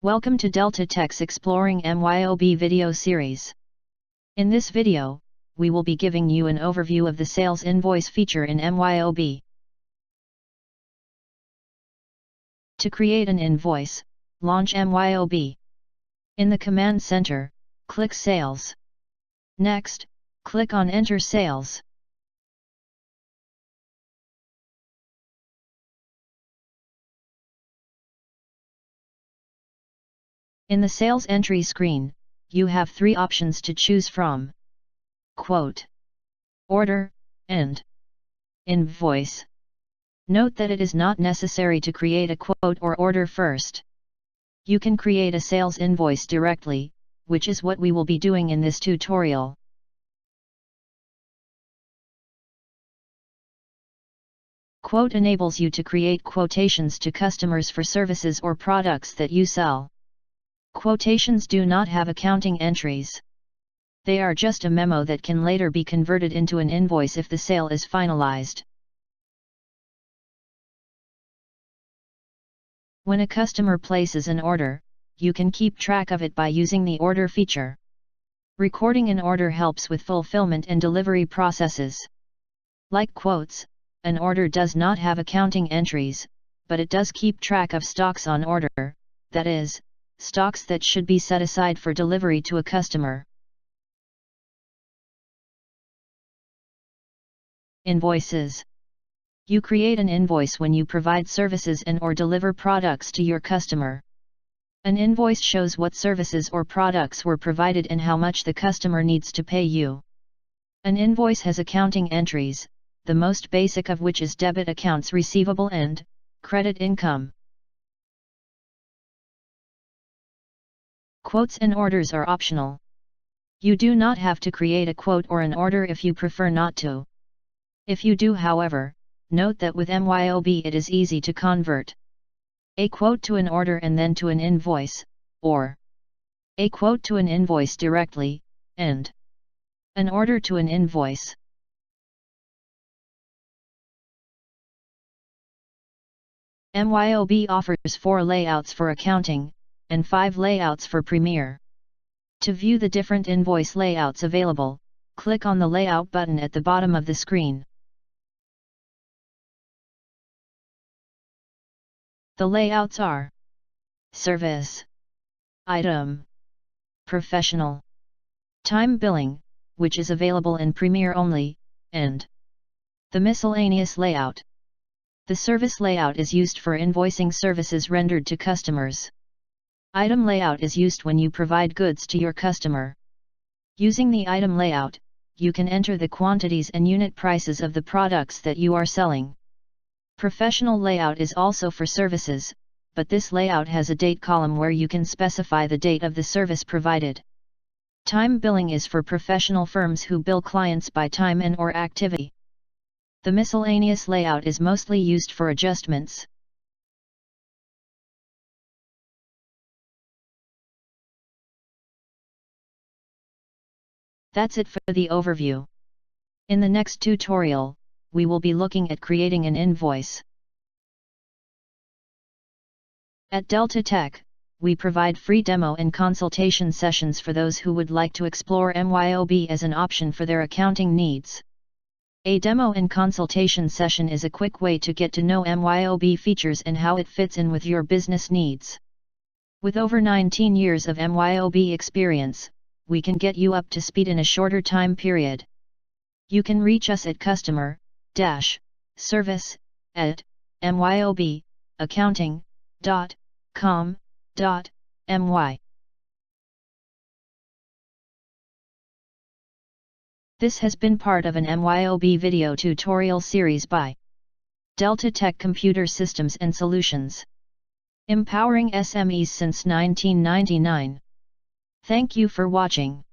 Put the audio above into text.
Welcome to Delta Tech's Exploring MYOB video series. In this video, we will be giving you an overview of the sales invoice feature in MYOB. To create an invoice, launch MYOB. In the Command Center, click Sales. Next, click on Enter Sales. In the Sales Entry screen, you have three options to choose from: Quote, Order, and Invoice. Note that it is not necessary to create a quote or order first. You can create a sales invoice directly, which is what we will be doing in this tutorial. Quote enables you to create quotations to customers for services or products that you sell. Quotations do not have accounting entries. They are just a memo that can later be converted into an invoice if the sale is finalized. When a customer places an order, you can keep track of it by using the order feature. Recording an order helps with fulfillment and delivery processes. Like quotes, an order does not have accounting entries, but it does keep track of stocks on order, that is, stocks that should be set aside for delivery to a customer. Invoices. You create an invoice when you provide services and/or deliver products to your customer. An invoice shows what services or products were provided and how much the customer needs to pay you. An invoice has accounting entries, the most basic of which is debit accounts receivable and credit income. Quotes and orders are optional. You do not have to create a quote or an order if you prefer not to. If you do, however, note that with MYOB it is easy to convert a quote to an order and then to an invoice, or a quote to an invoice directly, and an order to an invoice. MYOB offers 4 layouts for accounting, and 5 layouts for Premier. To view the different invoice layouts available, click on the Layout button at the bottom of the screen. The layouts are Service, Item, Professional, Time Billing, which is available in Premier only, and the Miscellaneous Layout. The Service layout is used for invoicing services rendered to customers. Item layout is used when you provide goods to your customer. Using the item layout, you can enter the quantities and unit prices of the products that you are selling. Professional layout is also for services, but this layout has a date column where you can specify the date of the service provided. Time billing is for professional firms who bill clients by time and/or activity. The miscellaneous layout is mostly used for adjustments. That's it for the overview. In the next tutorial, we will be looking at creating an invoice. At Delta Tech, we provide free demo and consultation sessions for those who would like to explore MYOB as an option for their accounting needs. A demo and consultation session is a quick way to get to know MYOB features and how it fits in with your business needs. With over 19 years of MYOB experience, we can get you up to speed in a shorter time period. You can reach us at customer-service@myob.com.my. This has been part of an MYOB video tutorial series by Delta Tech Computer Systems and Solutions, empowering SMEs since 1999. Thank you for watching.